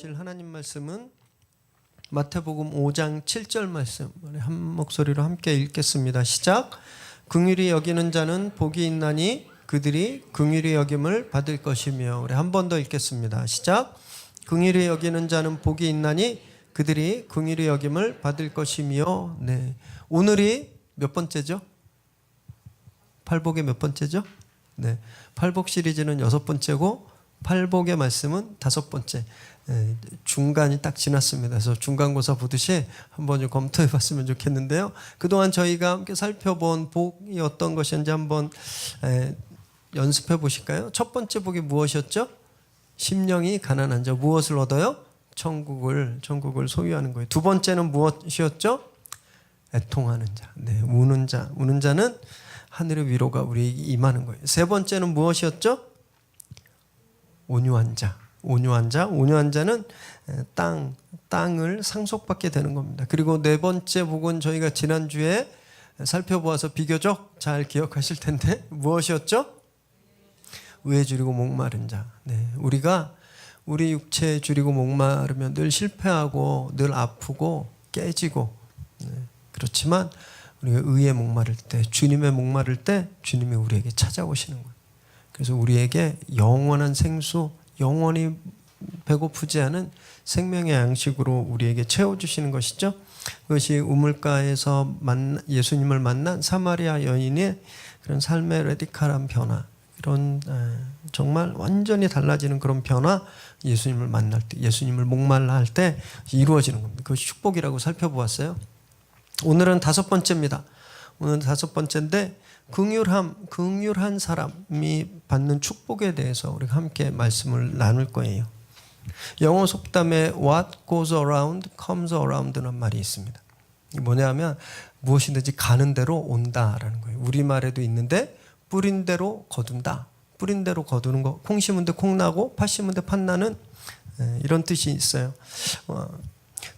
보실 하나님 말씀은 마태복음 5장 7절 말씀 한 목소리로 함께 읽겠습니다. 시작. 긍휼히 여기는 자는 복이 있나니 그들이 긍휼히 여김을 받을 것이며. 우리 한 번 더 읽겠습니다. 시작. 긍휼히 여기는 자는 복이 있나니 그들이 긍휼히 여김을 받을 것이며. 네. 오늘이 몇 번째죠? 팔복의 몇 번째죠? 네. 팔복 시리즈는 6번째고 팔복의 말씀은 5번째. 중간이 딱 지났습니다. 그래서 중간고사 보듯이 한번 좀 검토해 봤으면 좋겠는데요. 그동안 저희가 함께 살펴본 복이 어떤 것인지 한번 연습해 보실까요? 첫 번째 복이 무엇이었죠? 심령이 가난한 자. 무엇을 얻어요? 천국을 소유하는 거예요. 두 번째는 무엇이었죠? 애통하는 자. 네, 우는 자. 우는 자는 하늘의 위로가 우리에게 임하는 거예요. 세 번째는 무엇이었죠? 온유한 자. 온유한 자는 땅을 상속받게 되는 겁니다. 그리고 네 번째 복은 저희가 지난주에 살펴보아서 비교적 잘 기억하실 텐데 무엇이었죠? 의에 줄이고 목마른 자. 네, 우리가 우리 육체에 줄이고 목마르면 늘 실패하고 늘 아프고 깨지고, 그렇지만 우리가 의에 목마를 때, 주님의 목마를 때 주님이 우리에게 찾아오시는 거예요. 그래서 우리에게 영원한 생수, 영원히 배고프지 않은 생명의 양식으로 우리에게 채워주시는 것이죠. 그것이 우물가에서 예수님을 만난 사마리아 여인의 그런 삶의 레디칼한 변화, 이런 정말 완전히 달라지는 그런 변화, 예수님을 만날 때, 예수님을 목말라 할 때 이루어지는 겁니다. 그것이 축복이라고 살펴보았어요. 오늘은 5번째입니다. 오늘은 5번째인데 긍휼한 사람이 받는 축복에 대해서 우리가 함께 말씀을 나눌 거예요. 영어 속담에 What goes around comes around는 말이 있습니다. 이게 뭐냐면 무엇이든지 가는 대로 온다라는 거예요. 우리말에도 있는데 뿌린 대로 거둔다. 뿌린 대로 거두는 거. 콩 심은 데 콩 나고 팥 심은 데 팥 나는 이런 뜻이 있어요.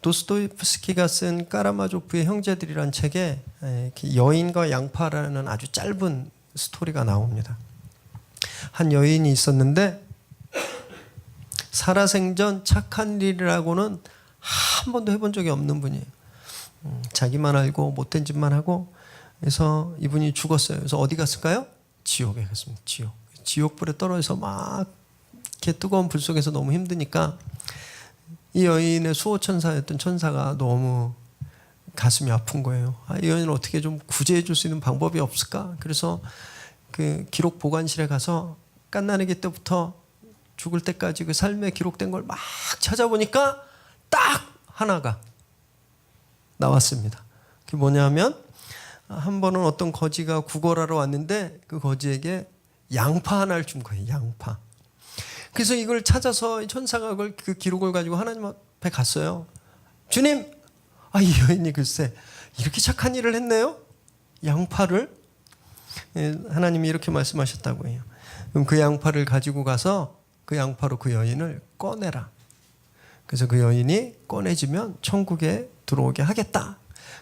도스토옙스키가 쓴 까라마조프의 형제들이란 책에 여인과 양파라는 아주 짧은 스토리가 나옵니다. 한 여인이 있었는데 살아생전 착한 일이라고는 한 번도 해본 적이 없는 분이에요. 자기만 알고 못된 짓만 하고, 그래서 이분이 죽었어요. 그래서 어디 갔을까요? 지옥에 갔습니다. 지옥불에 떨어져서 막 이렇게 뜨거운 불 속에서 너무 힘드니까 이 여인의 수호천사였던 천사가 너무 가슴이 아픈 거예요. 이 여인을 어떻게 좀 구제해 줄 수 있는 방법이 없을까? 그래서 그 기록 보관실에 가서 갓난아기 때부터 죽을 때까지 그 삶에 기록된 걸 막 찾아보니까 딱 하나가 나왔습니다. 그게 뭐냐면 한 번은 어떤 거지가 구걸하러 왔는데 그 거지에게 양파 하나를 준 거예요. 양파. 그래서 이걸 찾아서 천사가 그 기록을 가지고 하나님 앞에 갔어요. 주님, 이 여인이 글쎄 이렇게 착한 일을 했네요. 양파를. 하나님이 이렇게 말씀하셨다고 해요. 그럼 그 양파를 가지고 가서 그 양파로 그 여인을 꺼내라. 그래서 그 여인이 꺼내지면 천국에 들어오게 하겠다.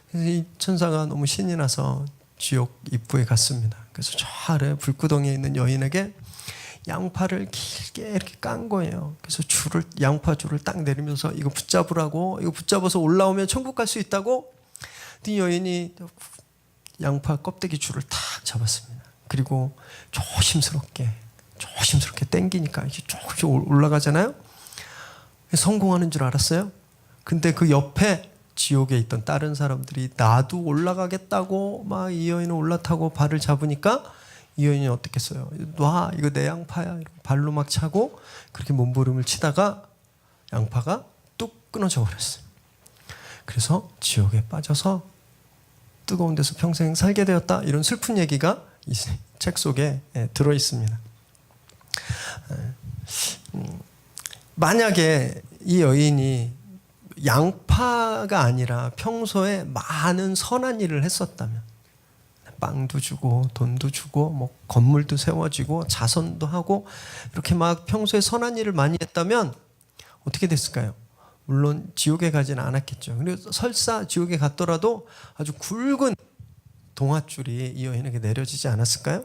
그래서 이 천사가 너무 신이 나서 지옥 입구에 갔습니다. 그래서 저 아래 불구덩이에 있는 여인에게 양파를 길게 이렇게 깐 거예요. 그래서 양파 줄을 딱 내리면서 이거 붙잡으라고, 이거 붙잡아서 올라오면 천국 갈 수 있다고. 이 여인이 양파 껍데기 줄을 탁 잡았습니다. 그리고 조심스럽게 당기니까 이게 조금씩 올라가잖아요. 성공하는 줄 알았어요. 근데 그 옆에 지옥에 있던 다른 사람들이 나도 올라가겠다고 막 이 여인을 올라타고 발을 잡으니까 이 여인이 어떻겠어요? 놔, 이거 내 양파야. 발로 막 차고 그렇게 몸부림을 치다가 양파가 뚝 끊어져 버렸어요. 그래서 지옥에 빠져서 뜨거운 데서 평생 살게 되었다. 이런 슬픈 얘기가 이 책 속에 들어 있습니다. 만약에 이 여인이 양파가 아니라 평소에 많은 선한 일을 했었다면, 빵도 주고 돈도 주고 뭐 건물도 세워지고 자선도 하고 이렇게 막 평소에 선한 일을 많이 했다면 어떻게 됐을까요? 물론 지옥에 가지는 않았겠죠. 그리고 설사 지옥에 갔더라도 아주 굵은 동아줄이 이 여인에게 내려지지 않았을까요?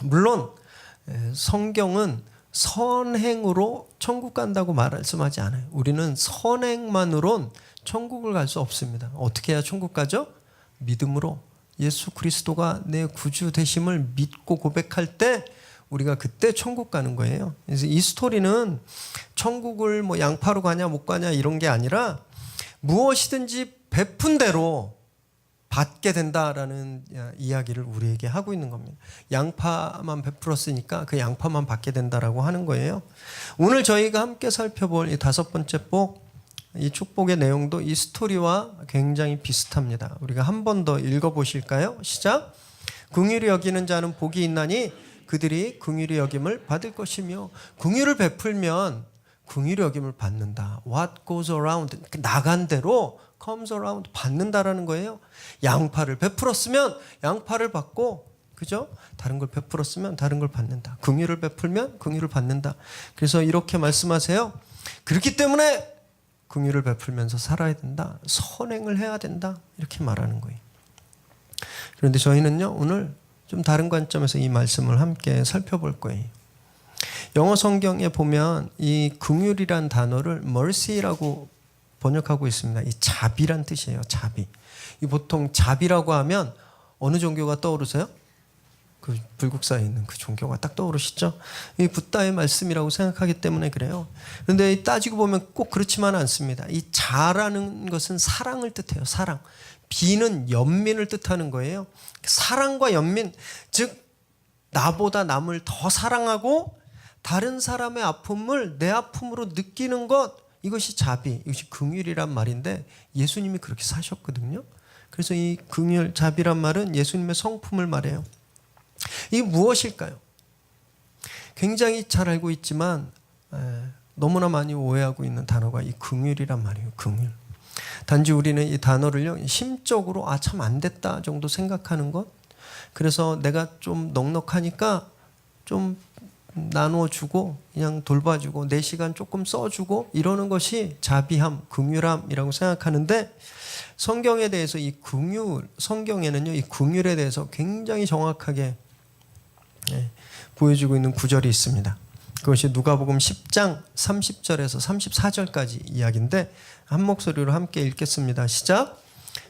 물론 성경은 선행으로 천국 간다고 말씀하지 않아요. 우리는 선행만으론 천국을 갈 수 없습니다. 어떻게 해야 천국 가죠? 믿음으로 예수 그리스도가 내 구주 되심을 믿고 고백할 때 우리가 그때 천국 가는 거예요. 그래서 이 스토리는 천국을 뭐 양파로 가냐 못 가냐 이런 게 아니라 무엇이든지 베푼 대로 받게 된다라는 이야기를 우리에게 하고 있는 겁니다. 양파만 베풀었으니까 그 양파만 받게 된다라고 하는 거예요. 오늘 저희가 함께 살펴볼 이 5번째 복, 이 축복의 내용도 이 스토리와 굉장히 비슷합니다. 우리가 한 번 더 읽어보실까요? 시작. 긍휼히 여기는 자는 복이 있나니 그들이 긍휼히 여김을 받을 것이며, 긍휼을 베풀면 긍휼히 여김을 받는다. What goes around, 나간 대로 comes around, 받는다라는 거예요. 양파를 베풀었으면 양파를 받고, 그죠? 다른 걸 베풀었으면 다른 걸 받는다. 긍휼을 베풀면 긍휼을 받는다. 그래서 이렇게 말씀하세요. 그렇기 때문에 긍휼을 베풀면서 살아야 된다. 선행을 해야 된다. 이렇게 말하는 거예요. 그런데 저희는요, 오늘 좀 다른 관점에서 이 말씀을 함께 살펴볼 거예요. 영어 성경에 보면 이 긍휼이란 단어를 mercy라고 번역하고 있습니다. 이 자비란 뜻이에요. 자비. 이 보통 자비라고 하면 어느 종교가 떠오르세요? 그 불국사에 있는 그 종교가 딱 떠오르시죠? 이 붓다의 말씀이라고 생각하기 때문에 그래요. 그런데 따지고 보면 꼭 그렇지만 않습니다. 이 자라는 것은 사랑을 뜻해요. 사랑. 비는 연민을 뜻하는 거예요. 사랑과 연민, 즉 나보다 남을 더 사랑하고 다른 사람의 아픔을 내 아픔으로 느끼는 것, 이것이 자비, 이것이 긍휼이란 말인데 예수님이 그렇게 사셨거든요. 그래서 이 긍휼, 자비란 말은 예수님의 성품을 말해요. 이게 무엇일까요? 굉장히 잘 알고 있지만 너무나 많이 오해하고 있는 단어가 이 긍휼이란 말이에요. 긍휼. 단지 우리는 이 단어를요, 심적으로 참 안 됐다 정도 생각하는 것. 그래서 내가 좀 넉넉하니까 좀 나눠주고 그냥 돌봐주고 내 시간 조금 써주고 이러는 것이 자비함, 긍휼함이라고 생각하는데, 성경에 대해서 이 긍휼, 성경에는요 이 긍휼에 대해서 굉장히 정확하게 보여주고 있는 구절이 있습니다. 그것이 누가복음 10장 30절에서 34절까지 이야기인데 한 목소리로 함께 읽겠습니다. 시작.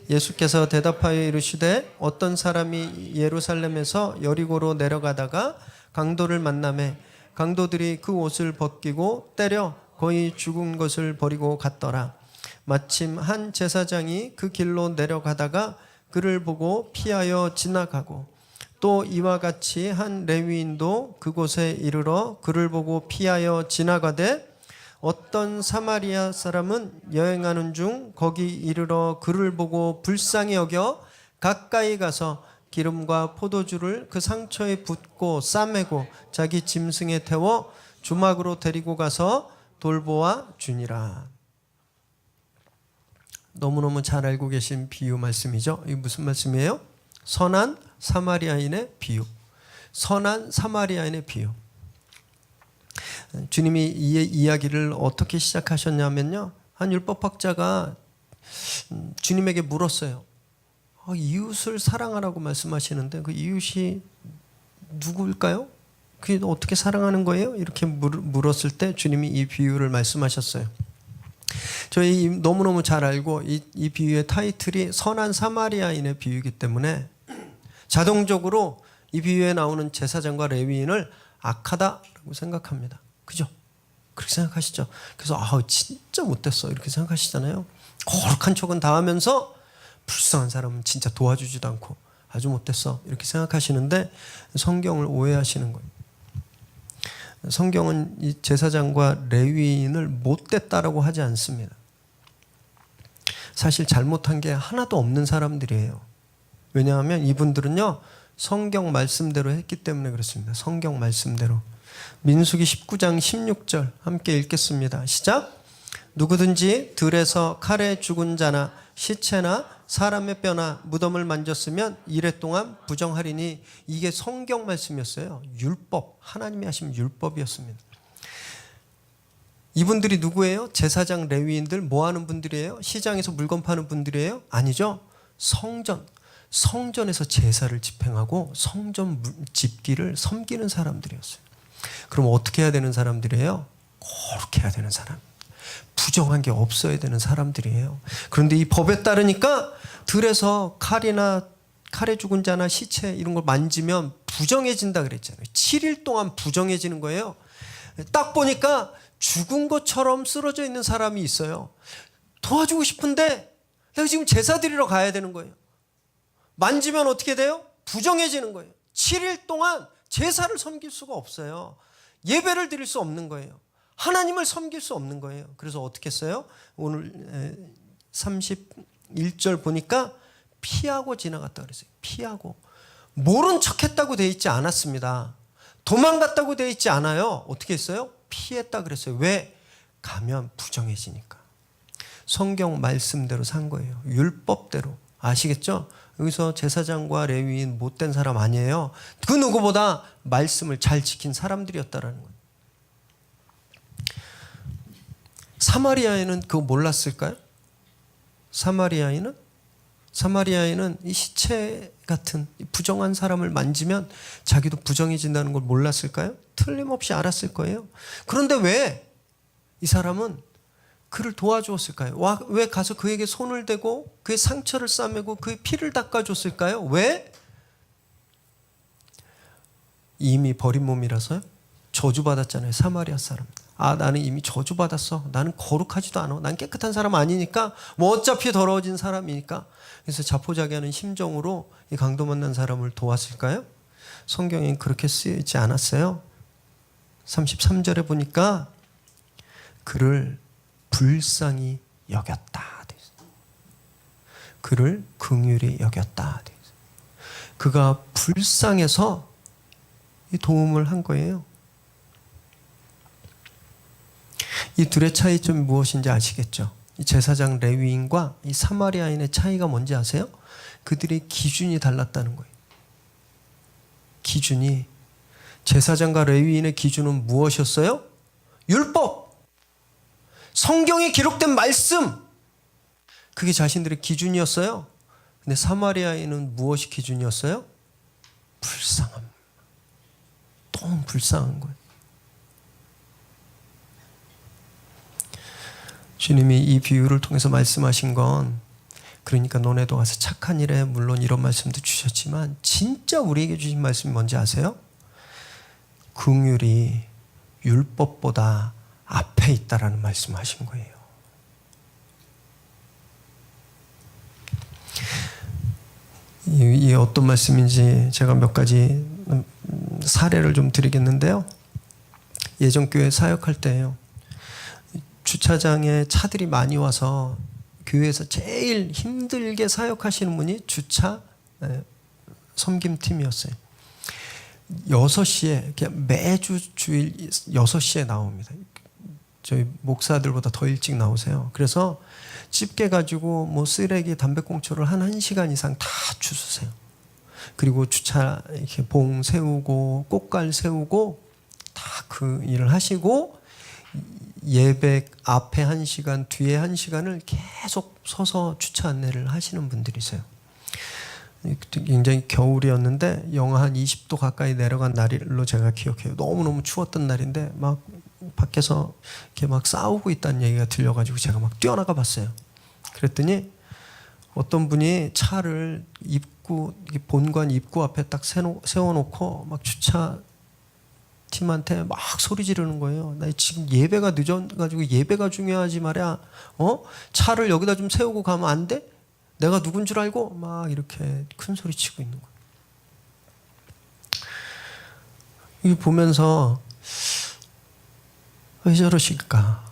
예수께서 대답하여 이르시되 어떤 사람이 예루살렘에서 여리고로 내려가다가 강도를 만나매 강도들이 그 옷을 벗기고 때려 거의 죽은 것을 버리고 갔더라. 마침 한 제사장이 그 길로 내려가다가 그를 보고 피하여 지나가고, 또 이와 같이 한 레위인도 그곳에 이르러 그를 보고 피하여 지나가되, 어떤 사마리아 사람은 여행하는 중 거기 이르러 그를 보고 불쌍히 여겨 가까이 가서 기름과 포도주를 그 상처에 붓고 싸매고 자기 짐승에 태워 주막으로 데리고 가서 돌보아 주니라. 너무너무 잘 알고 계신 비유 말씀이죠. 이게 무슨 말씀이에요? 선한 사마리아인의 비유. 선한 사마리아인의 비유. 주님이 이 이야기를 어떻게 시작하셨냐면요, 한 율법학자가 주님에게 물었어요. 이웃을 사랑하라고 말씀하시는데 그 이웃이 누구일까요? 그게 어떻게 사랑하는 거예요? 이렇게 물었을 때 주님이 이 비유를 말씀하셨어요. 저희 너무너무 잘 알고 이 비유의 타이틀이 선한 사마리아인의 비유이기 때문에 자동적으로 이 비유에 나오는 제사장과 레위인을 악하다라고 생각합니다. 그죠? 그렇게 생각하시죠? 그래서 진짜 못됐어 이렇게 생각하시잖아요. 거룩한 척은 다 하면서 불쌍한 사람은 진짜 도와주지도 않고 아주 못됐어 이렇게 생각하시는데 성경을 오해하시는 거예요. 성경은 이 제사장과 레위인을 못됐다라고 하지 않습니다. 사실 잘못한 게 하나도 없는 사람들이에요. 왜냐하면 이분들은요 성경 말씀대로 했기 때문에 그렇습니다. 성경 말씀대로. 민수기 19장 16절 함께 읽겠습니다. 시작. 누구든지 들에서 칼에 죽은 자나 시체나 사람의 뼈나 무덤을 만졌으면 이래 동안 부정하리니, 이게 성경 말씀이었어요. 율법, 하나님이 하신 율법이었습니다. 이분들이 누구예요? 제사장, 레위인들 뭐하는 분들이에요? 시장에서 물건 파는 분들이에요? 아니죠. 성전에서 제사를 집행하고 성전 집기를 섬기는 사람들이었어요. 그럼 어떻게 해야 되는 사람들이에요? 거룩해야 해야 되는 사람. 부정한 게 없어야 되는 사람들이에요. 그런데 이 법에 따르니까 들에서 칼에 죽은 자나 시체 이런 걸 만지면 부정해진다 그랬잖아요. 7일 동안 부정해지는 거예요. 딱 보니까 죽은 것처럼 쓰러져 있는 사람이 있어요. 도와주고 싶은데 내가 지금 제사 드리러 가야 되는 거예요. 만지면 어떻게 돼요? 부정해지는 거예요. 7일 동안 제사를 섬길 수가 없어요. 예배를 드릴 수 없는 거예요. 하나님을 섬길 수 없는 거예요. 그래서 어떻게 했어요? 오늘 31절 보니까 피하고 지나갔다 그랬어요. 피하고. 모른 척했다고 되어 있지 않았습니다. 도망갔다고 되어 있지 않아요. 어떻게 했어요? 피했다 그랬어요. 왜? 가면 부정해지니까. 성경 말씀대로 산 거예요. 율법대로. 아시겠죠? 여기서 제사장과 레위인 못된 사람 아니에요. 그 누구보다 말씀을 잘 지킨 사람들이었다라는 거예요. 사마리아인은 그거 몰랐을까요? 사마리아인은 이 시체 같은 부정한 사람을 만지면 자기도 부정해진다는 걸 몰랐을까요? 틀림없이 알았을 거예요. 그런데 왜 이 사람은 그를 도와주었을까요? 왜 가서 그에게 손을 대고 그의 상처를 싸매고 그의 피를 닦아줬을까요? 왜? 이미 버린 몸이라서요? 저주받았잖아요. 사마리아 사람. 나는 이미 저주받았어. 나는 거룩하지도 않아. 난 깨끗한 사람 아니니까 뭐 어차피 더러워진 사람이니까. 그래서 자포자기하는 심정으로 이 강도 만난 사람을 도왔을까요? 성경엔 그렇게 쓰여있지 않았어요. 33절에 보니까 그를 불쌍히 여겼다. 그를 긍휼히 여겼다. 그가 불쌍해서 이 도움을 한 거예요. 이 둘의 차이점이 무엇인지 아시겠죠? 이 제사장 레위인과 이 사마리아인의 차이가 뭔지 아세요? 그들의 기준이 달랐다는 거예요. 기준이. 제사장과 레위인의 기준은 무엇이었어요? 율법. 성경에 기록된 말씀. 그게 자신들의 기준이었어요. 근데 사마리아인은 무엇이 기준이었어요? 불쌍함. 너무 불쌍한 거예요. 주님이 이 비유를 통해서 말씀하신 건 그러니까 너네도 가서 착한 일에 물론 이런 말씀도 주셨지만 진짜 우리에게 주신 말씀이 뭔지 아세요? 긍휼이 율법보다 앞에 있다라는 말씀하신 거예요. 이 어떤 말씀인지 제가 몇 가지 사례를 좀 드리겠는데요. 예전 교회 사역할 때예요. 주차장에 차들이 많이 와서 교회에서 제일 힘들게 사역하시는 분이 주차 섬김팀이었어요. 6시에 매주 주일 6시에 나옵니다. 저희 목사들보다 더 일찍 나오세요. 그래서 집게 가지고 뭐 쓰레기, 담배꽁초를 한 1시간 이상 다 주우세요. 그리고 주차 이렇게 봉 세우고 꽃갈 세우고 다 그 일을 하시고 예배 앞에 1시간, 뒤에 1시간을 계속 서서 주차 안내를 하시는 분들이세요. 굉장히 겨울이었는데 영하 한 20도 가까이 내려간 날로 제가 기억해요. 너무너무 추웠던 날인데 막 밖에서 이렇게 막 싸우고 있다는 얘기가 들려가지고 제가 막 뛰어나가 봤어요. 그랬더니 어떤 분이 차를 본관 입구 앞에 딱 세워놓고 막 주차 팀한테 막 소리 지르는 거예요. 나 지금 예배가 늦어가지고 예배가 중요하지 말이야. 차를 여기다 좀 세우고 가면 안 돼? 내가 누군 줄 알고 막 이렇게 큰 소리 치고 있는 거예요. 이거 보면서 왜 저러실까?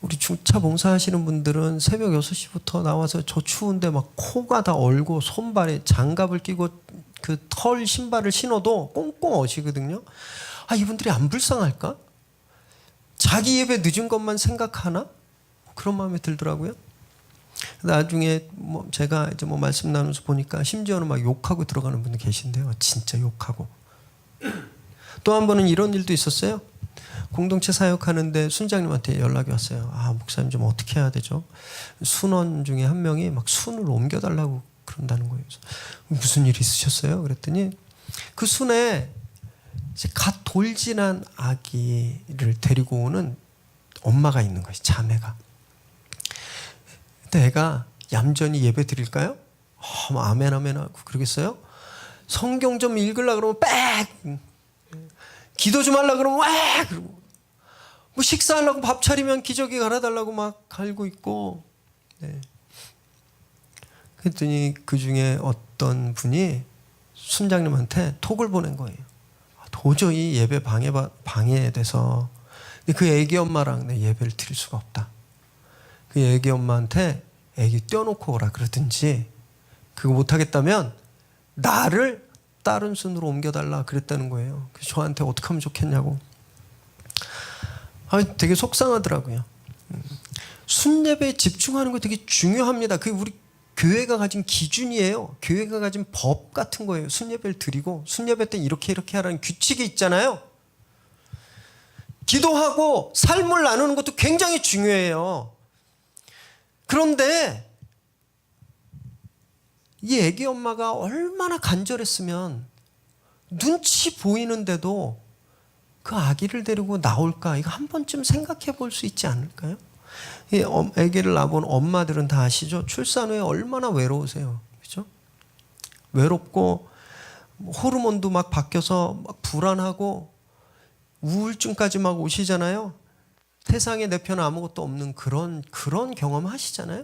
우리 주차 봉사하시는 분들은 새벽 6시부터 나와서 저 추운데 막 코가 다 얼고 손발에 장갑을 끼고 그 털 신발을 신어도 꽁꽁 어시거든요. 이분들이 안 불쌍할까? 자기 예배 늦은 것만 생각하나? 그런 마음이 들더라고요. 나중에 제가 이제 말씀 나누면서 보니까 심지어는 막 욕하고 들어가는 분들 계신데요. 진짜 욕하고. 또 한 번은 이런 일도 있었어요. 공동체 사역하는데 순장님한테 연락이 왔어요. 목사님 좀 어떻게 해야 되죠? 순원 중에 한 명이 막 순을 옮겨달라고 그런다는 거예요. 무슨 일이 있으셨어요? 그랬더니 그 순에 이제 갓 돌진한 아기를 데리고 오는 엄마가 있는 거예요. 자매가. 근데 애가 얌전히 예배 드릴까요? 아멘 아멘 하고 그러겠어요? 성경 좀 읽으려고 그러면 빽! 기도 좀 하려고 그러면 와! 그러고 뭐 식사하려고 밥 차리면 기저귀 갈아달라고 막 갈고 있고. 네. 그랬더니 그 중에 어떤 분이 순장님한테 톡을 보낸 거예요. 도저히 예배 방해돼서 그 애기 엄마랑 내 예배를 드릴 수가 없다. 그 애기 엄마한테 애기 떼어놓고 오라 그러든지, 그거 못하겠다면 나를 다른 순으로 옮겨달라 그랬다는 거예요. 그래서 저한테 어떻게 하면 좋겠냐고. 되게 속상하더라고요. 순예배에 집중하는 거 되게 중요합니다. 그게 우리 교회가 가진 기준이에요. 교회가 가진 법 같은 거예요. 순예배를 드리고 순예배 때 이렇게 하라는 규칙이 있잖아요. 기도하고 삶을 나누는 것도 굉장히 중요해요. 그런데 이 애기 엄마가 얼마나 간절했으면 눈치 보이는데도 그 아기를 데리고 나올까? 이거 한 번쯤 생각해 볼 수 있지 않을까요? 이 아기를 낳아본 엄마들은 다 아시죠? 출산 후에 얼마나 외로우세요. 그죠? 외롭고 호르몬도 막 바뀌어서 막 불안하고 우울증까지 막 오시잖아요. 세상에 내 편은 아무것도 없는 그런 경험 하시잖아요.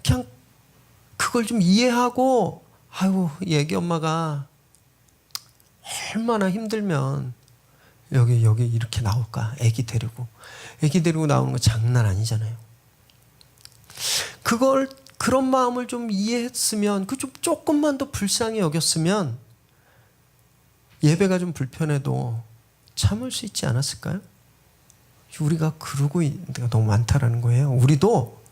그냥 그걸 좀 이해하고, 아이고, 이 애기 엄마가 얼마나 힘들면 여기 이렇게 나올까? 애기 데리고 나오는 거 장난 아니잖아요. 그런 마음을 좀 이해했으면, 좀 조금만 더 불쌍히 여겼으면 예배가 좀 불편해도 참을 수 있지 않았을까요? 우리가 그러고 있는 데가 너무 많다라는 거예요. 우리도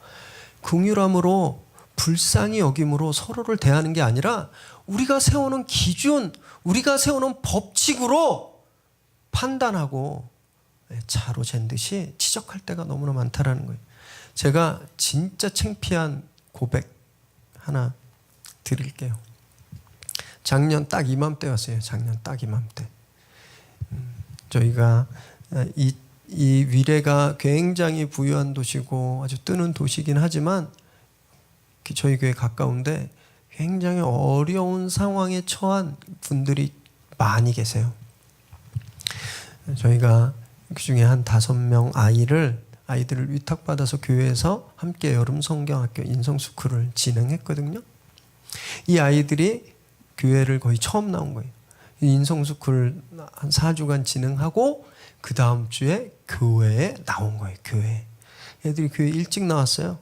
긍휼함으로 불쌍히 여김으로 서로를 대하는 게 아니라 우리가 세우는 기준, 우리가 세우는 법칙으로 판단하고 자로 잰 듯이 지적할 때가 너무나 많다라는 거예요. 제가 진짜 창피한 고백 하나 드릴게요. 작년 딱 이맘때였어요. 작년 딱 이맘때. 저희가 이 위례가 굉장히 부유한 도시고 아주 뜨는 도시긴 하지만 저희 교회 가까운데 굉장히 어려운 상황에 처한 분들이 많이 계세요. 저희가 그중에 한 5명 아이들을 위탁받아서 교회에서 함께 여름 성경학교 인성스쿨을 진행했거든요. 이 아이들이 교회를 거의 처음 나온 거예요. 인성스쿨 한 4주간 진행하고 그 다음 주에 교회에 나온 거예요. 교회. 애들이 교회 일찍 나왔어요.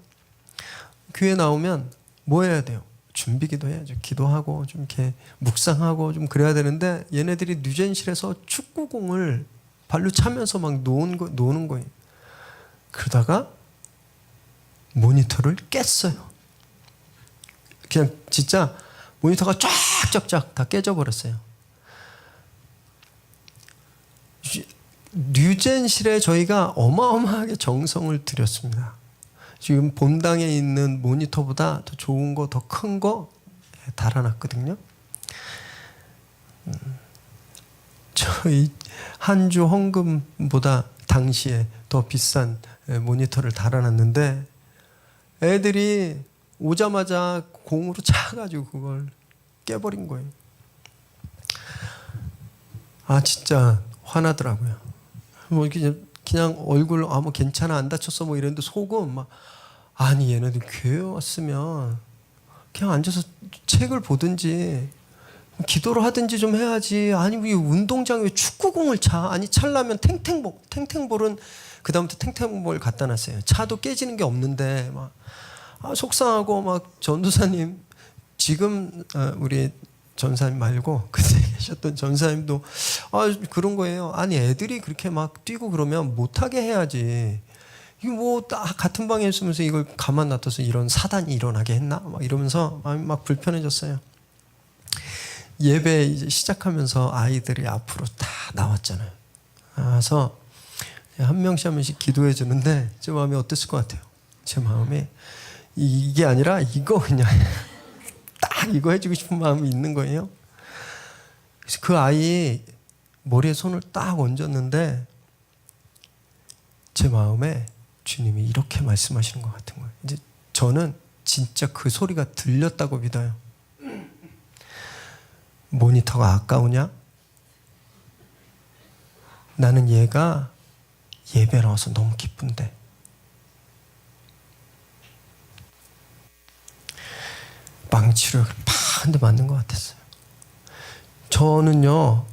교회 나오면 뭐 해야 돼요? 준비기도 해야죠. 기도하고 좀 이렇게 묵상하고 좀 그래야 되는데 얘네들이 뉴젠실에서 축구공을 발로 차면서 막 노는 거예요. 그러다가 모니터를 깼어요. 그냥 진짜 모니터가 쫙쫙쫙 다 깨져버렸어요. 뉴젠실에 저희가 어마어마하게 정성을 들였습니다. 지금 본당에 있는 모니터보다 더 좋은 거, 더 큰 거 달아놨거든요. 저희 한 주 헌금보다 당시에 더 비싼 모니터를 달아놨는데 애들이 오자마자 공으로 차가지고 그걸 깨버린 거예요. 진짜 화나더라고요. 뭐 그냥 얼굴 뭐 괜찮아 안 다쳤어 뭐 이랬는데 속은 막 아니 얘네들 교회 왔으면 그냥 앉아서 책을 보든지 기도를 하든지 좀 해야지. 아니 왜 운동장에 축구공을 차? 아니 찰라면 탱탱볼은 그 다음부터 탱탱볼 갖다 놨어요. 차도 깨지는 게 없는데 막 속상하고 막 전도사님 지금 우리 전사님 말고 그때 계셨던 전사님도 그런 거예요. 아니 애들이 그렇게 막 뛰고 그러면 못하게 해야지. 이거 뭐 같은 방에 있으면서 이걸 가만 놔둬서 이런 사단이 일어나게 했나? 막 이러면서 마음이 막 불편해졌어요. 예배 이제 시작하면서 아이들이 앞으로 다 나왔잖아요. 와서 한 명씩 기도해 주는데 제 마음이 어땠을 것 같아요? 제 마음이 이게 아니라 이거 그냥 딱 이거 해주고 싶은 마음이 있는 거예요. 그래서 그 아이 머리에 손을 딱 얹었는데 제 마음에 주님이 이렇게 말씀하시는 것 같은 거예요. 이제 저는 진짜 그 소리가 들렸다고 믿어요. 모니터가 아까우냐? 나는 얘가 예배 나와서 너무 기쁜데. 망치를 한 대 맞는 것 같았어요. 저는요,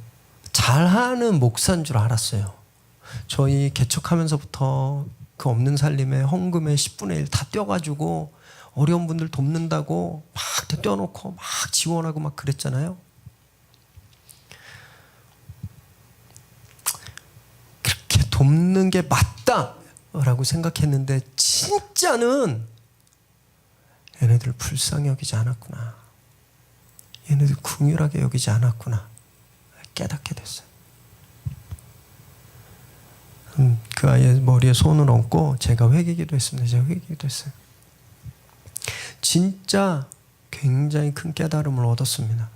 잘하는 목사인 줄 알았어요. 저희 개척하면서부터 그 없는 살림에 헌금에 10분의 1 다 떼어가지고 어려운 분들 돕는다고 막 떼어놓고 막 지원하고 막 그랬잖아요. 그렇게 돕는 게 맞다라고 생각했는데 진짜는 얘네들 불쌍히 여기지 않았구나. 얘네들 긍휼하게 여기지 않았구나. 깨닫게 됐어요. 그 아이의 머리에 손을 얹고 제가 회개기도 했습니다. 제가 회개기도 했어요. 진짜 굉장히 큰 깨달음을 얻었습니다.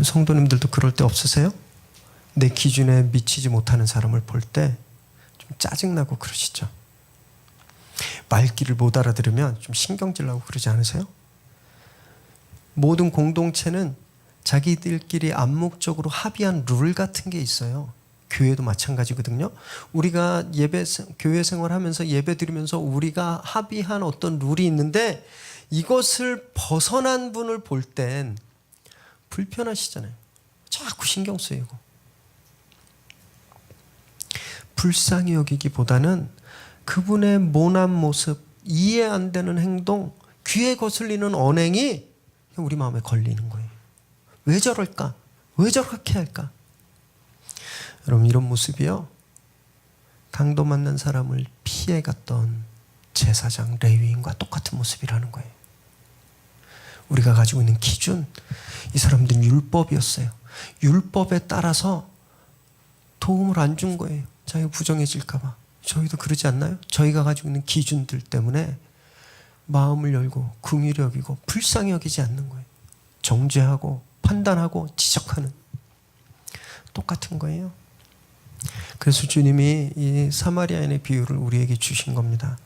성도님들도 그럴 때 없으세요? 내 기준에 미치지 못하는 사람을 볼 때 좀 짜증나고 그러시죠? 말귀를 못 알아들으면 좀 신경질 나고 그러지 않으세요? 모든 공동체는 자기들끼리 암묵적으로 합의한 룰 같은 게 있어요. 교회도 마찬가지거든요. 우리가 교회 생활하면서 예배 드리면서 우리가 합의한 어떤 룰이 있는데 이것을 벗어난 분을 볼 땐 불편하시잖아요. 자꾸 신경 쓰이고. 불쌍히 여기기보다는 그분의 모난 모습, 이해 안 되는 행동, 귀에 거슬리는 언행이 우리 마음에 걸리는 거예요. 왜 저럴까? 왜 저렇게 할까? 여러분, 이런 모습이요, 강도 만난 사람을 피해갔던 제사장 레위인과 똑같은 모습이라는 거예요. 우리가 가지고 있는 기준, 이 사람들은 율법이었어요. 율법에 따라서 도움을 안 준 거예요. 자기가 부정해질까 봐. 저희도 그러지 않나요? 저희가 가지고 있는 기준들 때문에 마음을 열고 긍휼히 여기고 불쌍히 여기지 않는 거예요. 정죄하고 판단하고 지적하는, 똑같은 거예요. 그래서 주님이 이 사마리아인의 비유를 우리에게 주신 겁니다.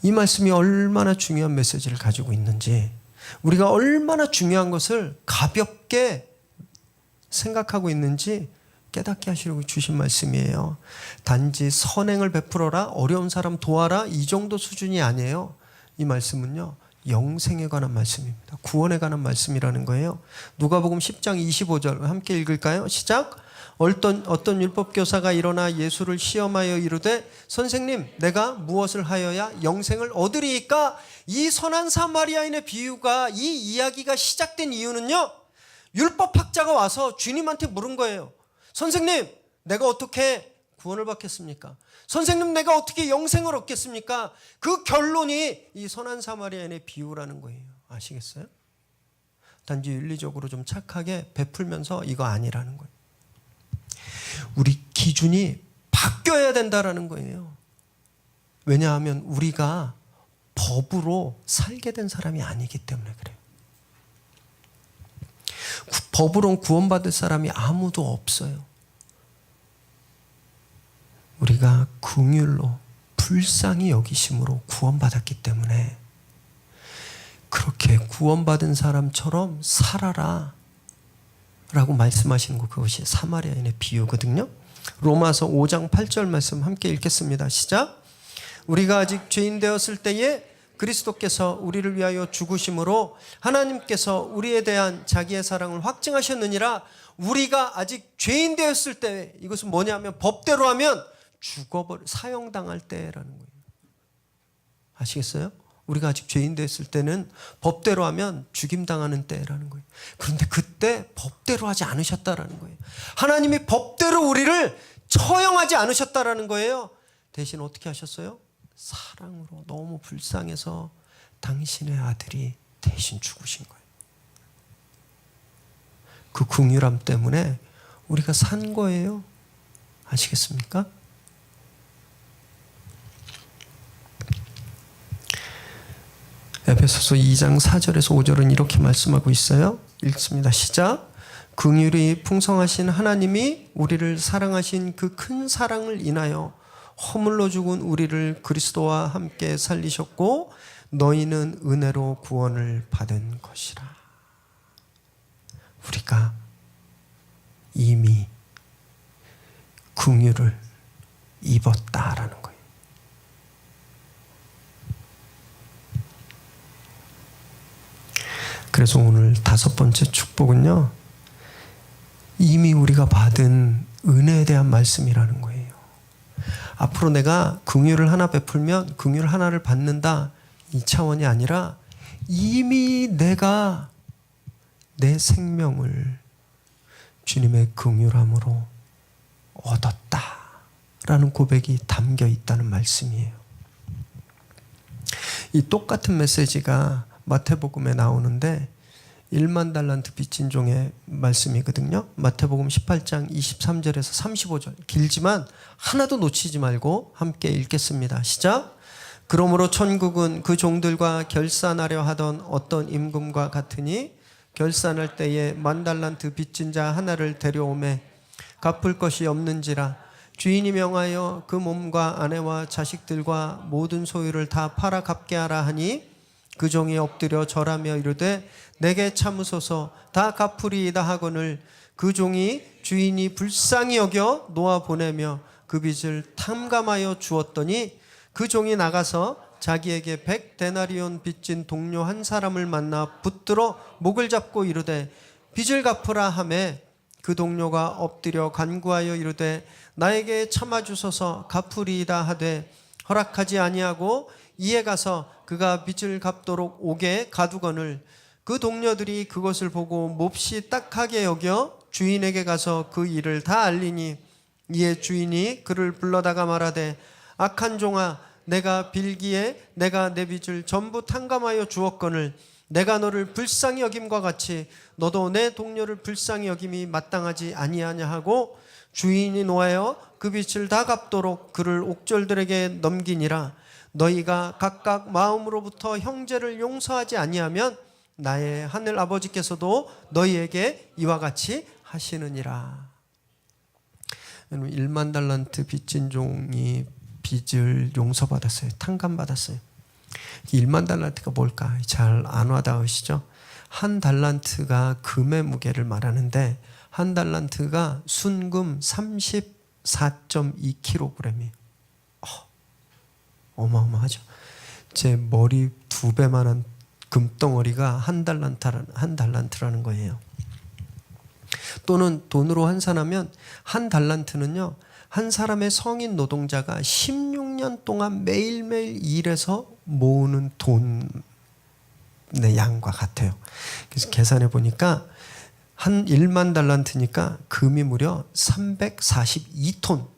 이 말씀이 얼마나 중요한 메시지를 가지고 있는지, 우리가 얼마나 중요한 것을 가볍게 생각하고 있는지 깨닫게 하시려고 주신 말씀이에요. 단지 선행을 베풀어라, 어려운 사람 도와라, 이 정도 수준이 아니에요. 이 말씀은요, 영생에 관한 말씀입니다. 구원에 관한 말씀이라는 거예요. 누가복음 10장 25절 함께 읽을까요? 시작. 어떤 율법교사가 일어나 예수를 시험하여 이르되 선생님, 내가 무엇을 하여야 영생을 얻으리이까? 이 선한 사마리아인의 비유가, 이 이야기가 시작된 이유는요, 율법학자가 와서 주님한테 물은 거예요. 선생님, 내가 어떻게 구원을 받겠습니까? 선생님, 내가 어떻게 영생을 얻겠습니까? 그 결론이 이 선한 사마리아인의 비유라는 거예요. 아시겠어요? 단지 윤리적으로 좀 착하게 베풀면서 이거 아니라는 거예요. 우리 기준이 바뀌어야 된다라는 거예요. 왜냐하면 우리가 법으로 살게 된 사람이 아니기 때문에 그래요. 법으로 구원받을 사람이 아무도 없어요. 우리가 긍휼로 불쌍히 여기심으로 구원받았기 때문에 그렇게 구원받은 사람처럼 살아라 라고 말씀하시는 거, 그것이 사마리아인의 비유거든요. 로마서 5장 8절 말씀 함께 읽겠습니다. 시작. 우리가 아직 죄인 되었을 때에 그리스도께서 우리를 위하여 죽으심으로 하나님께서 우리에 대한 자기의 사랑을 확증하셨느니라. 우리가 아직 죄인 되었을 때, 이것은 뭐냐면 법대로 하면 사형당할 때라는 거예요. 아시겠어요? 우리가 아직 죄인 됐을 때는 법대로 하면 죽임당하는 때라는 거예요. 그런데 그때 법대로 하지 않으셨다라는 거예요. 하나님이 법대로 우리를 처형하지 않으셨다라는 거예요. 대신 어떻게 하셨어요? 사랑으로 너무 불쌍해서 당신의 아들이 대신 죽으신 거예요. 그 긍휼함 때문에 우리가 산 거예요. 아시겠습니까? 에베소서 2장 4절에서 5절은 이렇게 말씀하고 있어요. 읽습니다. 시작. 긍휼이 풍성하신 하나님이 우리를 사랑하신 그 큰 사랑을 인하여 허물로 죽은 우리를 그리스도와 함께 살리셨고 너희는 은혜로 구원을 받은 것이라. 우리가 이미 긍휼을 입었다라는 거예요. 그래서 오늘 5번째 축복은요, 이미 우리가 받은 은혜에 대한 말씀이라는 거예요. 앞으로 내가 긍휼을 하나 베풀면 긍휼 하나를 받는다, 이 차원이 아니라 이미 내가 내 생명을 주님의 긍휼함으로 얻었다라는 고백이 담겨 있다는 말씀이에요. 이 똑같은 메시지가 마태복음에 나오는데 1만 달란트 빚진 종의 말씀이거든요. 마태복음 18장 23절에서 35절. 길지만 하나도 놓치지 말고 함께 읽겠습니다. 시작. 그러므로 천국은 그 종들과 결산하려 하던 어떤 임금과 같으니 결산할 때에 1만 달란트 빚진 자 하나를 데려오매 갚을 것이 없는지라 주인이 명하여 그 몸과 아내와 자식들과 모든 소유를 다 팔아 갚게 하라 하니 그 종이 엎드려 절하며 이르되 내게 참으소서 다 갚으리이다 하거늘 그 종이 주인이 불쌍히 여겨 놓아 보내며 그 빚을 탐감하여 주었더니 그 종이 나가서 자기에게 100데나리온 빚진 동료 한 사람을 만나 붙들어 목을 잡고 이르되 빚을 갚으라 하매 그 동료가 엎드려 간구하여 이르되 나에게 참아주소서 갚으리이다 하되 허락하지 아니하고 이에 가서 그가 빚을 갚도록 옥에 가두거늘 그 동료들이 그것을 보고 몹시 딱하게 여겨 주인에게 가서 그 일을 다 알리니 이에 주인이 그를 불러다가 말하되 악한 종아 내가 빌기에 내가 내 빚을 전부 탕감하여 주었거늘 내가 너를 불쌍히 여김과 같이 너도 내 동료를 불쌍히 여김이 마땅하지 아니하냐 하고 주인이 노하여 그 빚을 다 갚도록 그를 옥졸들에게 넘기니라. 너희가 각각 마음으로부터 형제를 용서하지 아니하면 나의 하늘 아버지께서도 너희에게 이와 같이 하시느니라. 1만 달란트 빚진 종이 빚을 용서받았어요. 탕감받았어요. 1만 달란트가 뭘까? 잘 안 와닿으시죠? 한 달란트가 금의 무게를 말하는데 한 달란트가 순금 34.2kg이에요. 어마어마하죠. 제 머리 2배만한 금덩어리가 한 달란트라는 거예요. 또는 돈으로 환산하면 한 달란트는요, 한 사람의 성인 노동자가 16년 동안 매일매일 일해서 모으는 돈의 양과 같아요. 그래서 계산해 보니까 한 1만 달란트니까 금이 무려 342톤.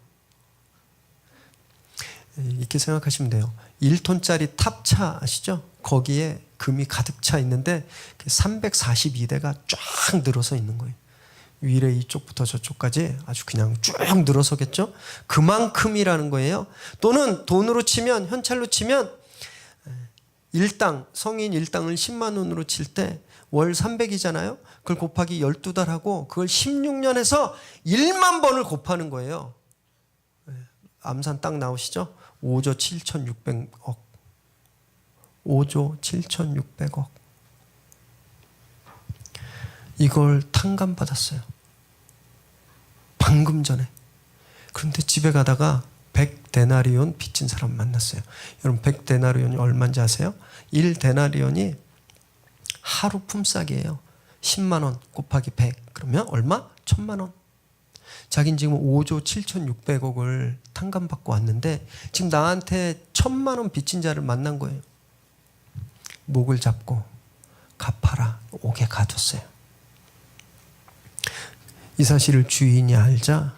이렇게 생각하시면 돼요. 1톤짜리 탑차 아시죠? 거기에 금이 가득 차 있는데 342대가 쫙 늘어서 있는 거예요. 위례 이쪽부터 저쪽까지 아주 그냥 쭉 늘어서겠죠? 그만큼이라는 거예요. 또는 돈으로 치면, 현찰로 치면 성인 일당을 10만 원으로 칠 때 월 300이잖아요. 그걸 곱하기 12달 하고 그걸 16년에서 1만 번을 곱하는 거예요. 암산 딱 나오시죠? 5조 7,600억. 5조 7,600억. 이걸 탕감받았어요. 방금 전에. 그런데 집에 가다가 100데나리온 빚진 사람 만났어요. 여러분 100데나리온이 얼마인지 아세요? 1데나리온이 하루 품삯이에요. 10만 원 곱하기 100 그러면 얼마? 1000만 원. 자긴 지금 5조 7,600억을 탕감받고 왔는데 지금 나한테 1000만 원 빚진 자를 만난 거예요. 목을 잡고 갚아라 옥에 가뒀어요. 이 사실을 주인이 알자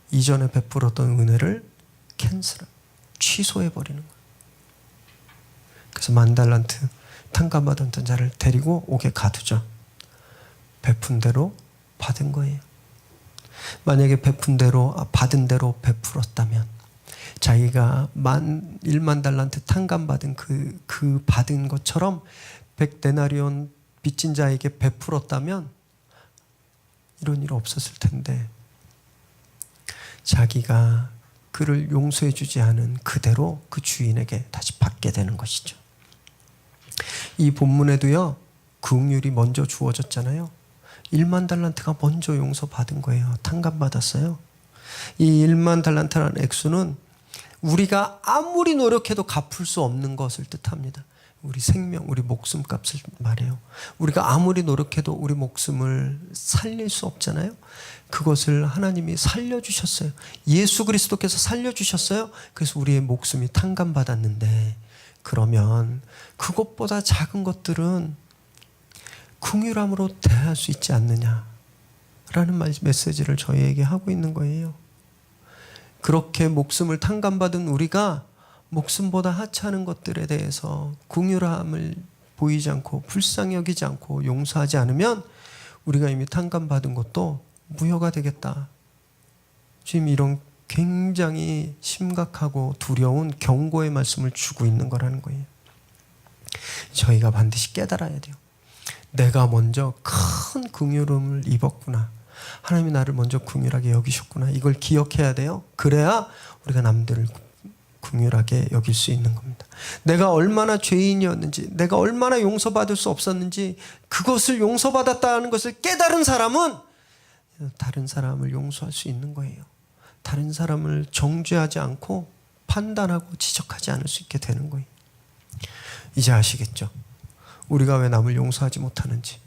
이전에 베풀었던 은혜를 취소해버리는 거예요. 그래서 1만 달란트 탕감받은 자를 데리고 옥에 가두죠. 베푼 대로 받은 거예요. 만약에 받은 대로 베풀었다면 자기가 1만 달란트 탕감받은 그 받은 것처럼 100데나리온 빚진 자에게 베풀었다면 이런 일 없었을 텐데 자기가 그를 용서해 주지 않은 그대로 그 주인에게 다시 받게 되는 것이죠. 이 본문에도요, 긍휼이 먼저 주어졌잖아요. 1만 달란트가 먼저 용서받은 거예요. 탕감받았어요. 이 1만 달란트라는 액수는 우리가 아무리 노력해도 갚을 수 없는 것을 뜻합니다. 우리 생명, 우리 목숨값을 말해요. 우리가 아무리 노력해도 우리 목숨을 살릴 수 없잖아요. 그것을 하나님이 살려주셨어요. 예수 그리스도께서 살려주셨어요. 그래서 우리의 목숨이 탕감받았는데, 그러면 그것보다 작은 것들은 긍휼함으로 대할 수 있지 않느냐라는 메시지를 저희에게 하고 있는 거예요. 그렇게 목숨을 탕감받은 우리가 목숨보다 하찮은 것들에 대해서 긍휼함을 보이지 않고 불쌍히 여기지 않고 용서하지 않으면 우리가 이미 탕감받은 것도 무효가 되겠다. 지금 이런 굉장히 심각하고 두려운 경고의 말씀을 주고 있는 거라는 거예요. 저희가 반드시 깨달아야 돼요. 내가 먼저 큰 긍휼함을 입었구나. 하나님이 나를 먼저 긍휼하게 여기셨구나. 이걸 기억해야 돼요. 그래야 우리가 남들을 긍휼하게 여길 수 있는 겁니다. 내가 얼마나 죄인이었는지, 내가 얼마나 용서받을 수 없었는지, 그것을 용서받았다는 것을 깨달은 사람은 다른 사람을 용서할 수 있는 거예요. 다른 사람을 정죄하지 않고 판단하고 지적하지 않을 수 있게 되는 거예요. 이제 아시겠죠? 우리가 왜 남을 용서하지 못하는지,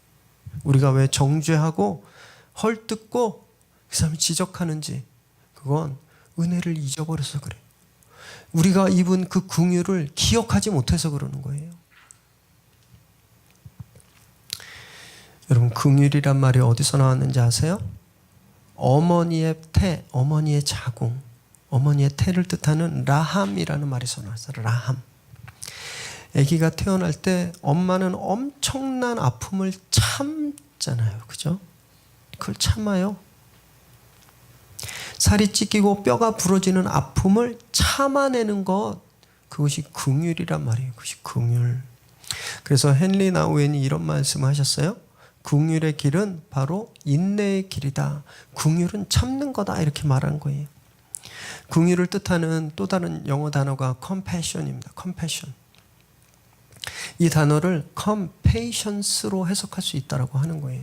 우리가 왜 정죄하고 헐뜯고 그 사람을 지적하는지, 그건 은혜를 잊어버려서 그래요. 우리가 입은 그 긍휼을 기억하지 못해서 그러는 거예요. 여러분, 긍휼이란 말이 어디서 나왔는지 아세요? 어머니의 태, 어머니의 자궁, 어머니의 태를 뜻하는 라함이라는 말에서 나왔어요. 라함. 아기가 태어날 때 엄마는 엄청난 아픔을 참잖아요. 그죠? 그걸 참아요. 살이 찢기고 뼈가 부러지는 아픔을 참아내는 것, 그것이 긍휼이란 말이에요. 그것이 긍휼. 그래서 헨리 나우엔이 이런 말씀을 하셨어요. 긍휼의 길은 바로 인내의 길이다. 긍휼은 참는 거다. 이렇게 말한 거예요. 긍휼을 뜻하는 또 다른 영어 단어가 compassion입니다. compassion. 이 단어를 compatience로 해석할 수 있다고 하는 거예요.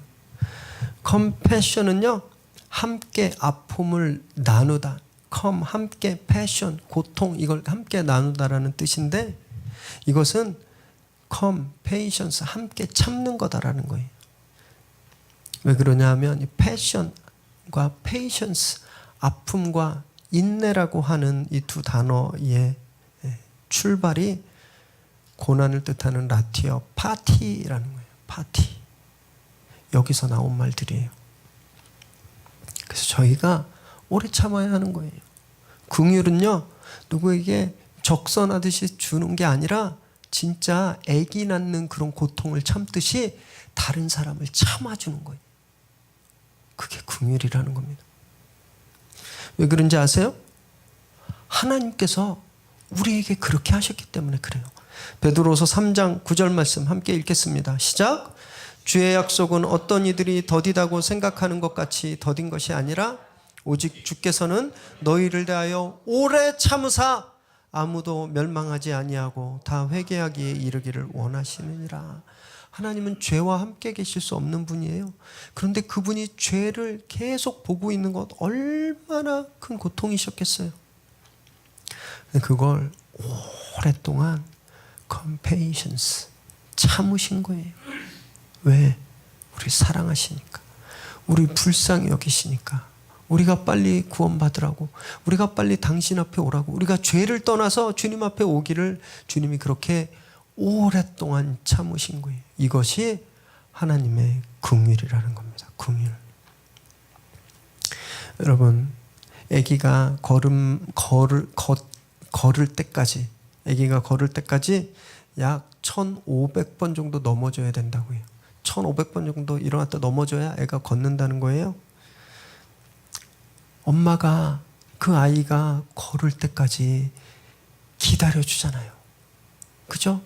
compassion은요, 함께 아픔을 나누다. 함께 passion, 고통, 이걸 함께 나누다라는 뜻인데, 이것은 compatience, 함께 참는 거다라는 거예요. 왜 그러냐 하면 이 passion과 patience, 아픔과 인내라고 하는 이 두 단어의 출발이 고난을 뜻하는 라틴어 파티라는 거예요. 파티. 여기서 나온 말들이에요. 그래서 저희가 오래 참아야 하는 거예요. 긍휼은요, 누구에게 적선하듯이 주는 게 아니라 진짜 아기 낳는 그런 고통을 참듯이 다른 사람을 참아주는 거예요. 그게 긍휼이라는 겁니다. 왜 그런지 아세요? 하나님께서 우리에게 그렇게 하셨기 때문에 그래요. 베드로서 3장 9절 말씀 함께 읽겠습니다. 시작. 주의 약속은 어떤 이들이 더디다고 생각하는 것 같이 더딘 것이 아니라 오직 주께서는 너희를 대하여 오래 참으사 아무도 멸망하지 아니하고 다 회개하기에 이르기를 원하시느니라. 하나님은 죄와 함께 계실 수 없는 분이에요. 그런데 그분이 죄를 계속 보고 있는 것 얼마나 큰 고통이셨겠어요. 그걸 오랫동안 compatience, 참으신 거예요. 왜? 우리 사랑하시니까, 우리 불쌍히 여기시니까, 우리가 빨리 구원받으라고, 우리가 빨리 당신 앞에 오라고, 우리가 죄를 떠나서 주님 앞에 오기를 주님이 그렇게 오랫동안 참으신 거예요. 이것이 하나님의 긍휼이라는 겁니다. 긍휼. 여러분, 아기가 걸을 때까지, 아기가 걸을 때까지 약 1,500번 정도 넘어져야 된다고 해요. 1,500번 정도 일어났다 넘어져야 애가 걷는다는 거예요. 엄마가 그 아이가 걸을 때까지 기다려주잖아요. 그죠?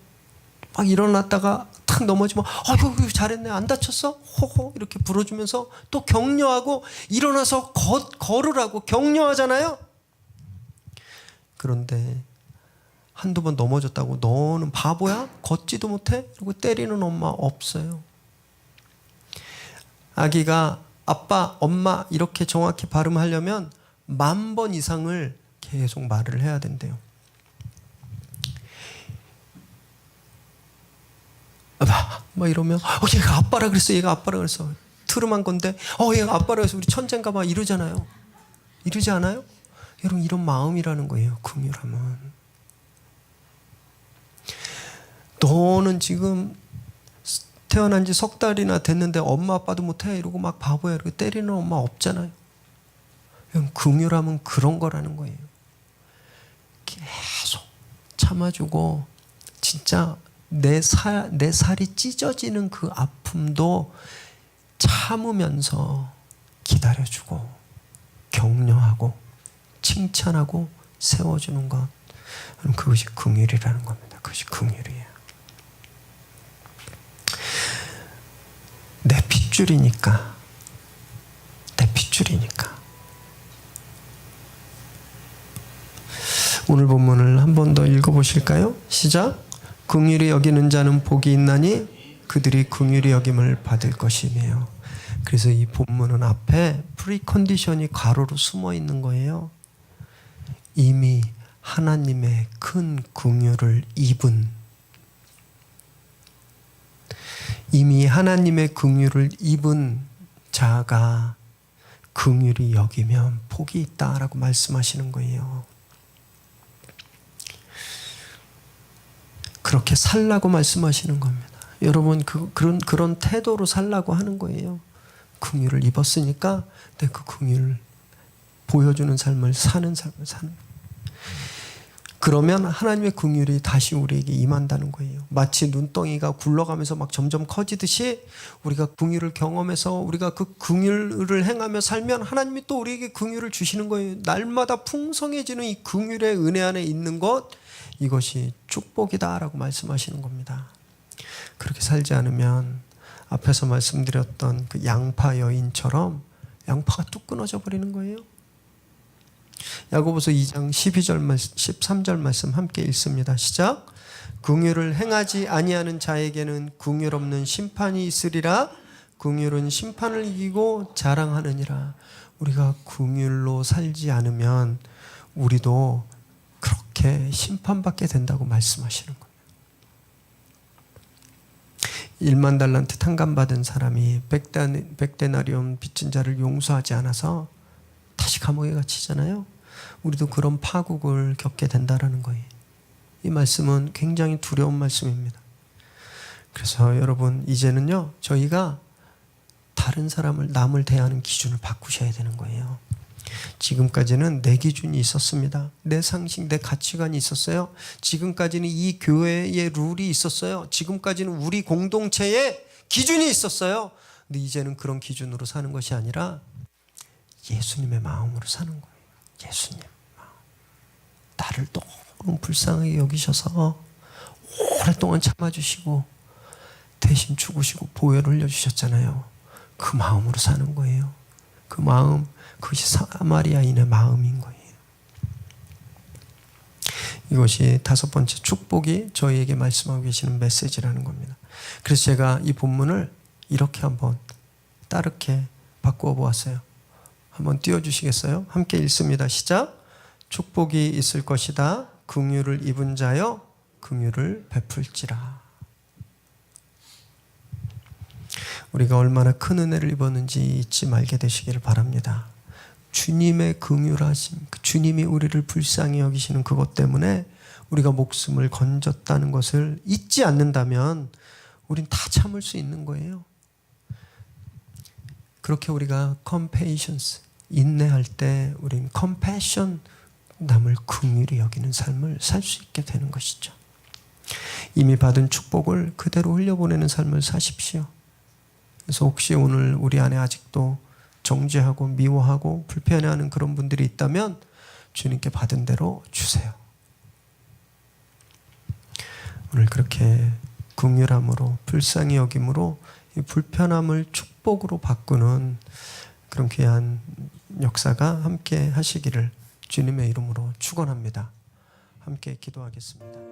막 일어났다가 탁 넘어지면 아이고 잘했네, 안 다쳤어? 호호 이렇게 불어주면서 또 격려하고 일어나서 걸으라고 격려하잖아요. 그런데 한두 번 넘어졌다고 너는 바보야? 걷지도 못해? 그리고 때리는 엄마 없어요. 아기가 아빠, 엄마 이렇게 정확히 발음하려면 10,000번 이상을 계속 말을 해야 된대요. 막 이러면 얘가 아빠라 그랬어, 얘가 아빠라 그랬어. 트름한 건데 얘가 아빠라 그래서 우리 천재인가 봐 이러잖아요. 이러지 않아요? 여러분, 이런 마음이라는 거예요. 긍휼함은. 너는 지금 태어난 지 3달이나 됐는데 엄마 아빠도 못해 이러고 막 바보야 이렇게 때리는 엄마 없잖아요. 긍휼함은 그런 거라는 거예요. 계속 참아주고 진짜 내 살이 찢어지는 그 아픔도 참으면서 기다려주고 격려하고 칭찬하고 세워주는 것, 그것이 긍휼이라는 겁니다. 그것이 긍휼이에요. 내 핏줄이니까. 오늘 본문을 한 번 더 읽어보실까요? 시작. 긍휼히 여기는 자는 복이 있나니 그들이 긍휼히 여김을 받을 것이며. 그래서 이 본문은 앞에 프리컨디션이 괄호로 숨어 있는 거예요. 이미 하나님의 큰 긍휼을 입은, 이미 하나님의 긍휼을 입은 자가 긍휼히 여기면 복이 있다라고 말씀하시는 거예요. 그렇게 살라고 말씀하시는 겁니다. 여러분, 그런 태도로 살라고 하는 거예요. 긍휼을 입었으니까 내 그 긍휼을 보여주는 삶을 사는 삶을 사는. 그러면 하나님의 긍휼이 다시 우리에게 임한다는 거예요. 마치 눈덩이가 굴러가면서 막 점점 커지듯이 우리가 긍휼을 경험해서 우리가 그 긍휼을 행하며 살면 하나님이 또 우리에게 긍휼을 주시는 거예요. 날마다 풍성해지는 이 긍휼의 은혜 안에 있는 것, 이것이 축복이다라고 말씀하시는 겁니다. 그렇게 살지 않으면 앞에서 말씀드렸던 그 양파 여인처럼 양파가 뚝 끊어져 버리는 거예요. 야고보서 2장 12절 말씀, 13절 말씀 함께 읽습니다. 시작. 긍휼을 행하지 아니하는 자에게는 긍휼 없는 심판이 있으리라. 긍휼은 심판을 이기고 자랑하느니라. 우리가 긍휼로 살지 않으면 우리도 그렇게 심판받게 된다고 말씀하시는 거예요. 1만 달란트 탕감받은 사람이 100데나리온 빚진 자를 용서하지 않아서 다시 감옥에 갇히잖아요. 우리도 그런 파국을 겪게 된다라는 거예요. 이 말씀은 굉장히 두려운 말씀입니다. 그래서 여러분, 이제는요, 저희가 다른 사람을, 남을 대하는 기준을 바꾸셔야 되는 거예요. 지금까지는 내 기준이 있었습니다. 내 상식, 내 가치관이 있었어요. 지금까지는 이 교회의 룰이 있었어요. 지금까지는 우리 공동체의 기준이 있었어요. 근데 이제는 그런 기준으로 사는 것이 아니라 예수님의 마음으로 사는 거예요. 예수님 마음. 나를 너무 불쌍하게 여기셔서 오랫동안 참아주시고 대신 죽으시고 보혈을 흘려주셨잖아요. 그 마음으로 사는 거예요. 그 마음, 그것이 사마리아인의 마음인 거예요. 이것이 5번째 축복이 저희에게 말씀하고 계시는 메시지라는 겁니다. 그래서 제가 이 본문을 이렇게 한번 따르게 바꾸어 보았어요. 한번 띄워주시겠어요? 함께 읽습니다. 시작. 축복이 있을 것이다. 긍휼을 입은 자여 긍휼을 베풀지라. 우리가 얼마나 큰 은혜를 입었는지 잊지 말게 되시기를 바랍니다. 주님의 긍휼하심, 주님이 우리를 불쌍히 여기시는 그것 때문에 우리가 목숨을 건졌다는 것을 잊지 않는다면 우린 다 참을 수 있는 거예요. 그렇게 우리가 compassions, 인내할 때 우린 compassion, 남을 긍휼히 여기는 삶을 살 수 있게 되는 것이죠. 이미 받은 축복을 그대로 흘려보내는 삶을 사십시오. 그래서 혹시 오늘 우리 안에 아직도 정죄하고 미워하고 불편해하는 그런 분들이 있다면 주님께 받은 대로 주세요. 오늘 그렇게 긍휼함으로 불쌍히 여김으로 이 불편함을 축복으로 바꾸는 그런 귀한 역사가 함께 하시기를 주님의 이름으로 축원합니다. 함께 기도하겠습니다.